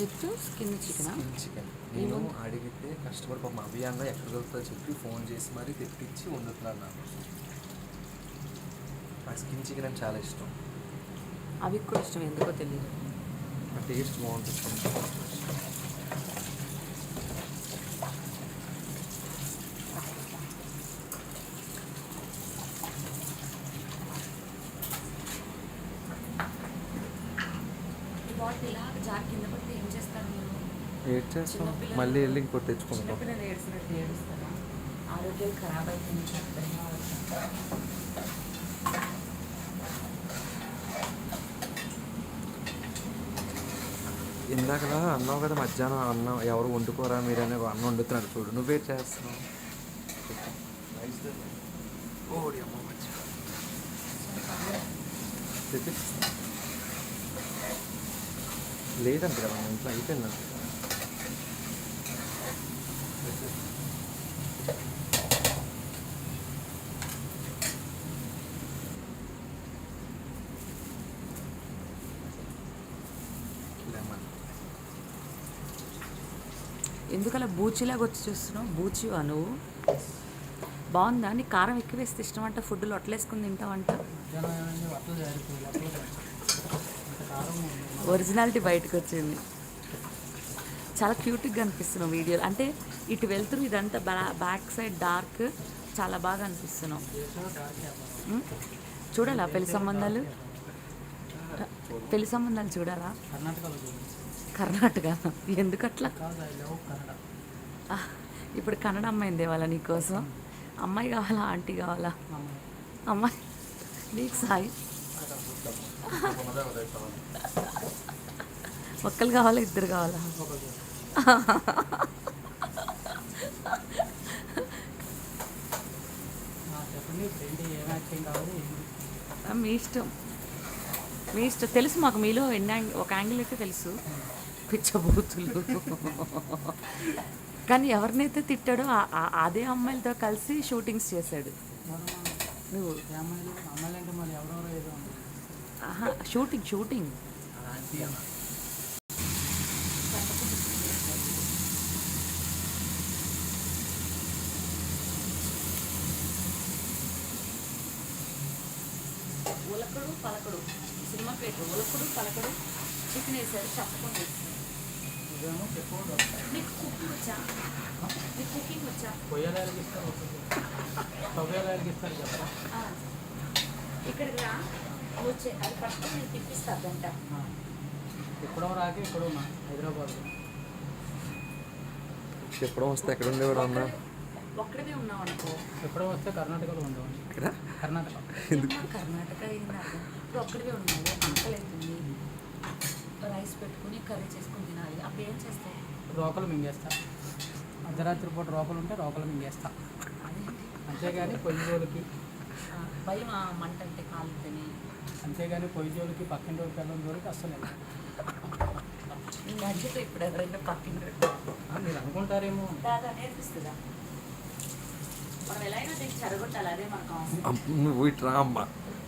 With skin chicken నేను అడిగితే customer పాపం అవి అన్న ఎక్కడ దొరుకుతుందో చెప్పి ఫోన్ చేసి మరీ తెప్పించి వండుతున్నాను నాకు. ఆ స్కిన్ చికెన్ అని చాలా ఇష్టం. అవి కూడా ఇష్టం, ఎందుకో తెలియదు. ఆ టేస్ట్ బాగుంటుంది. ఇలా జార్ కింద పడితే ఏం చేస్తారు మీరు? ఏడ్ చేస్తాం, మళ్ళీ వెళ్ళి ఇంకోటి తెచ్చుకుంటాం. చిన్నపిల్లలు ఏడుస్తున్నట్టు ఏడుస్తారా? ఆరోగ్యం ఖరాబ్ అవుతుంది. ఇందాకలా అన్నావు కదా మధ్యాహ్నం అన్నం ఎవరు వండుకోరా మీరనే అన్నం వండుతున్నాడు చూడు, నువ్వే చేస్తున్నావు. ఓడి అమ్మ లేదంట కదా మన ఇంట్లో, అయిపోయిందంట. ఎందుకలా బూచిలాగా వచ్చి చూస్తున్నావు? బూచివా నువ్వు? బాగుందా? నీ కారం ఎక్కువ వేస్తే ఇష్టం అంట, ఫుడ్లో అట్లేసుకుని తింటావంట. ఒరిజినాలిటీ బయటకు వచ్చింది. చాలా క్యూట్గా అనిపిస్తున్నావు వీడియోలో. అంటే ఇటు వెళ్తురు ఇదంతా బ్యాక్ సైడ్ డార్క్, చాలా బాగా అనిపిస్తున్నావు. చూడాలా పెళ్లి సంబంధాలు? పెళ్లి సంబంధాలు చూడాలా? కర్ణాటక ఎందుకట్లా? ఇప్పుడు కన్నడ అమ్మాయిని తేవాలా నీకోసం? అమ్మాయి కావాలా ఆంటీ కావాలా? అమ్మాయి నీకు సాయి ఒక్కరు కావాలా ఇద్దరు కావాలా? మీ ఇష్టం, మీ ఇష్టం. తెలుసు మాకు మీలో ఒక యాంగిల్ అయితే తెలుసు, పిచ్చబూతులు. కానీ ఎవరినైతే తిట్టాడో అదే అమ్మాయిలతో కలిసి షూటింగ్స్ చేశాడు నువ్వు. షూటింగ్ ఉలకడు పలకడు సినిమా పేరు. ఉలకడు పలకడు చికెన్ వేసారు, చెప్పకుండా నీకు కుకింగ్ వచ్చా? నీకు కుకింగ్ వచ్చా? ఇక్కడికి రా, వచ్చే అది ఫస్ట్ నేను తిప్పిస్తాను గంట. ఎప్పుడో రాక ఎక్కడో ఉన్నా హైదరాబాద్. ఎప్పుడో వస్తే ఎక్కడ ఉండేవాడు అన్న? ఒక్కడే ఉన్నావు అనుకో. ఎప్పుడో వస్తే కర్ణాటకలో ఉండేవాడిని. కర్ణాటక అయిందా? ఇప్పుడు ఒక్కడే ఉన్నావు, అంకల్ అవుతుంది, రైస్ పెట్టుకుని కర్రీ చేసుకుని తినాలి. అప్పుడు ఏం చేస్తావు? రోకలు మింగేస్తా. అర్ధరాత్రి పూట రోకలు ఉంటే రోకలు మింగేస్తా. అంతేగాని పొయ్యి జోలికి భయం మంట అంటే కాలుతని. అంతేగాని పొయ్యి జోలికి పక్కన రోజుకి వెళ్ళడం జోలికి అస్సలు మధ్యలో ఇప్పుడు ఎవరైనా పక్కన మీరు అనుకుంటారేమో. దాదా నేర్పిస్తుందా? మనం ఎలా అయినా దీనికి చెరగొట్టాలి, అదే మనకు. నువ్వు ఇట్రా అమ్మ,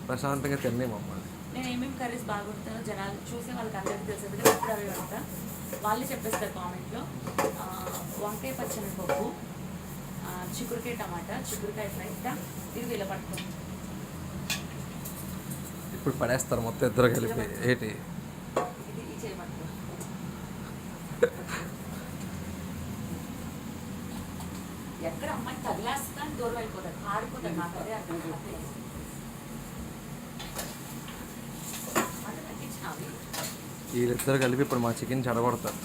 ప్రశాంతంగా తినేమమ్మ. నేను ఏమేమి కర్రీస్ బాగుంటానో జనాలు చూసే వాళ్ళకి అందరికీ తెలిసేది కదా. ఇప్పుడు అవి వంట వాళ్ళే చెప్పేస్తారు కామెంట్లో. వంకాయ పచ్చని పప్పు, చిక్కుడుకాయ టమాటా, చిక్కుడుకాయ ఫ్రై, ఇది వీళ్ళ పట్టుకోండి. ఇప్పుడు పడేస్తారు మొత్తం ఇద్దరు కలిపి. ఏంటి ఇది చేయమంటారు? ఎక్కడ అమ్మాయి తగిలేస్తా దూరం అయిపోతాడు, ఆడిపోతాడు. నాకు అదే అర్థం కాదు. వీళ్ళిద్దరు కలిపి ఇప్పుడు మా చికెన్ చెడగొడతారు.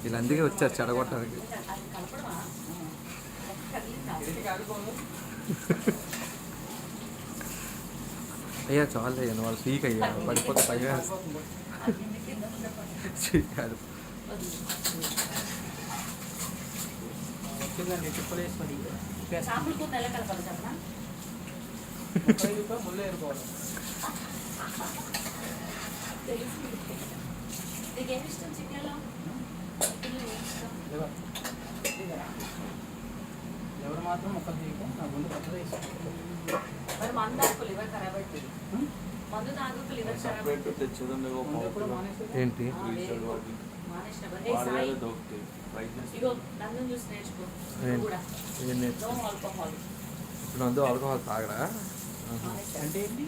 వీళ్ళు అందుకే వచ్చారు చెడగొట్టడానికి. అయ్యా చాలు అయ్యాను, వాళ్ళు పీక్ అయ్యా పడిపోతే పైగా కాదు. ముళ్ళు ఏరుకోవాలి. నీకేమి ఇష్టం చికెన్లో? ఎవరు మాత్రం మొక్కలు తీయక నా ముందు కొత్తగా ఇష్టం. మరి మందు తాగు లివర్ ఖరాబ్ అవుతుంది. మందు తాగు లివర్ ఖరాబ్ అవుతుంది. ఏంటి మానేసిన ఏ సాయి ఇగో నన్ను చూసి నేర్చుకో నువ్వు కూడా ఏం నో ఆల్కహాల్ ఇప్పుడు నందు ఆల్కహాల్ తాగడా అంటే ఏంటి?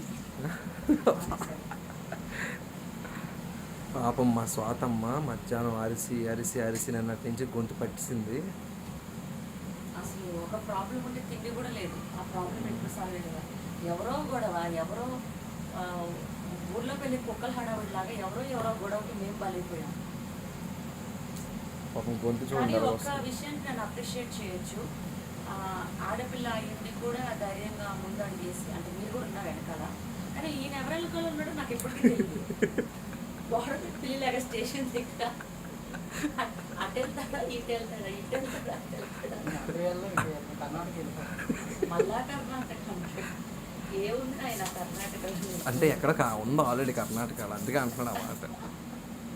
పాపం మా స్వాతమ్మ మధ్యాహ్నం అరిసి అరిసి అరిసి నిన్నటి నుంచి గొంతు పట్టింది. అసలు ఒక ప్రాబ్లం ఉంటే తిండి కూడా లేదు. ఆ ప్రాబ్లం ఎప్పుడు సాల్వ్ అయ్యేదా? ఎవరో గొడవ, ఎవరో ఊర్లో పెళ్ళి కుక్కల హడావుడిలాగా ఎవరో గొడవకి మేము బలైపోయాం. పాపం గొంతు కానీ చూడండి ఒక్క విషయాన్ని నేను అప్రిషియేట్ చేయొచ్చు. ఆడపిల్ల అయ్యింది కూడా ధైర్యంగా ముందడుగేసి, అంటే మీరు కూడా ఉన్నారు వెనకాల, కానీ ఈయన ఎవరెళ్ళకాలో ఉన్నాడో నాకు ఎప్పటికీ తెలియదు. గోడ పిల్లిలాగా స్టేషన్ దగ్గర అటు వెళ్తాడా ఇటు వెళ్తాడా అటు వెళ్ళాలి, ఇటు వెళ్ళాలి. కర్ణాటక వెళ్ళిపోతాం. మళ్ళా కర్ణాటక ఏముంది ఆయన కర్ణాటకలో అంటే ఎక్కడ ఉందో ఆల్రెడీ కర్ణాటకలో, అందుకే అంటున్నాడు ఆ మాట.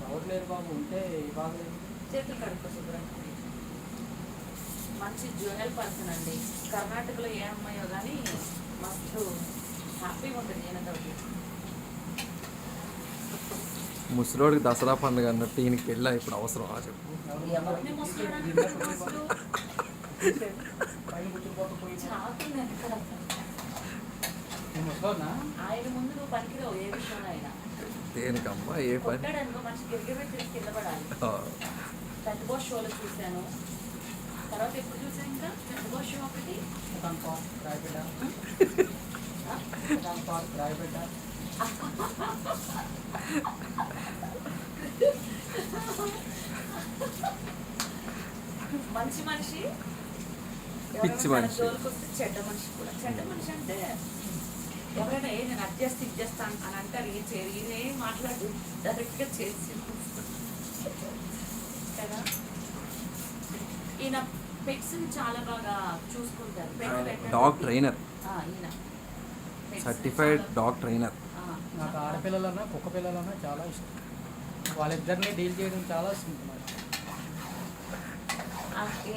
ఎవరు లేరు బాబు, ఉంటే ఈ బాధ లేదు. చేతులు కడుక్కో శుభ్రంగా. మంచి జ్యువెల్ పర్సన్ అండి. కర్ణాటకలో ఏ అమ్మాయో కానీ మస్తు హ్యాపీగా ఉంటుంది ఈయనతోటి. ముసలోడికి దసరా పండుగ అన్నట్టు ఈయనకి పెళ్ళి ఇప్పుడు అవసరం చెప్పు. ఎవరిని ముసలోడు అసలు పైన కూర్చోపోకపోయి చాకులు వెనకాల నేను వస్తానా? ఆయన ముందు నువ్వు పనికిరావు ఏ విషయంలో అయినా. దేనికమ్మా ఏ పని? కొట్టాడనుకో మనిషి గిరిగిరి కింద పడాలి. ఆ, పెద్ద బాస్ షోలో చూశాను. తర్వాత ఎప్పుడు చూసాను ఇంకా పెద్ద బాస్ షో ఒకటి పార్క్ రాయబిడ్డ, పార్క్ రాయబిడ్డ. మంచి మనిషి పిచ్చి మనిషి. జోలికి వస్తే చెడ్డ మనిషి కూడా. చెడ్డ మనిషి అంటే ఎవరైనా నేను అడ్జస్ట్ ఇచ్చేస్తాను అని అంటారు. ఏం చేయరు, ఈయన ఏం మాట్లాడు, డైరెక్ట్గా చేసి కదా. ఈయన పెట్స్ని చాలా బాగా చూసుకుంటారు. డాగ్ ట్రైనర్, ఈయన pets ని సర్టిఫైడ్ చాలా- డాగ్ ట్రైనర్. నాకు ఆడపిల్లలన్నా కుక్క పిల్లలన్నా చాలా ఇష్టం. వాళ్ళిద్దరిని డీల్ చేయడం చాలా ఇష్టం నాకు.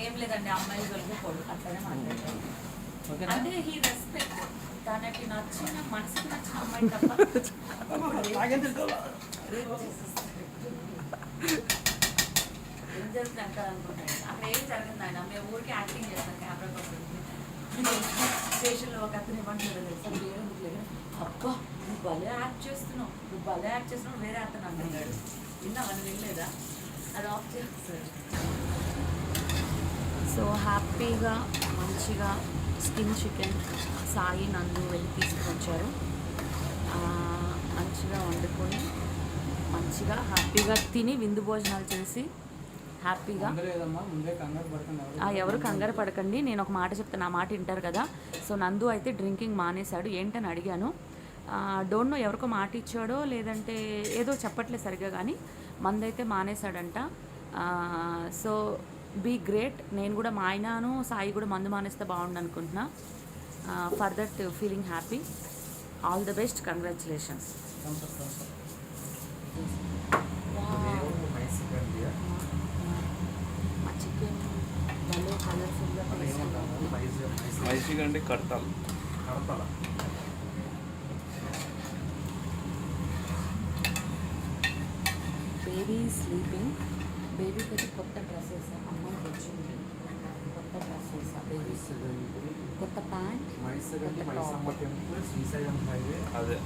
ఏం లేదండి, అమ్మాయి జోలికి పోడు, అట్లనే మాట్లాడతారు. ఓకేనా? అంటే హీ రెస్పెక్ట్ తనకి నచ్చిన మనసుకి నచ్చిన అమ్మాయి తప్ప ఏం జరుగుతుంది అంటారు అనుకుంటాను. అక్కడ ఏం జరుగుతుంది ఆయన మేము ఊరికి యాక్టింగ్ చేస్తాం కెమెరా కోసం. స్టేషన్లో ఒక అతను ఏమంటున్నాడు తెలుసా, వేరే లేదు, అబ్బా నువ్వు భలే యాక్ట్ చేస్తున్నావు, నువ్వు భలే యాక్ట్ చేస్తున్నావు, వేరే అతను అంటున్నాడు. విన్నావని వినలేదా? అది ఆఫ్ చేస్తారు. సో హ్యాపీగా మంచిగా స్కిన్ చికెన్ సాయి నందు వెళ్ళి తీసుకుని వచ్చారు. మంచిగా వండుకొని మంచిగా హ్యాపీగా తిని విందు భోజనాలు చేసి హ్యాపీగా. ముందు లేదమ్మా, ముందే కంగారు పడుతున్నా. ఎవరు కంగారు పడకండి, నేను ఒక మాట చెప్తాను, ఆ మాట వింటారు కదా. సో నందు అయితే డ్రింకింగ్ మానేశాడు. ఏంటని అడిగాను. డోంట్ నో ఎవరికో మాట ఇచ్చాడో లేదంటే ఏదో చెప్పట్లేదు సరిగ్గా, కానీ మందైతే మానేశాడంట. So be great. నేను కూడా మా ఆయనను సాయి కూడా మందు మానేస్తే బాగుండు అనుకుంటున్నా. For that feeling happy. All the best, congratulations. మా చికెన్ భలే కలర్ఫుల్గా మైసీగా అంటే కడతాలు. Baby sleeping. బేబీకి అయితే కొత్త డ్రెస్ వేసా, అమ్మాయికి వచ్చింది కొత్త డ్రెస్ వేసా. బేబీ కొత్త ప్యాంట్, కొత్త టాప్. అదే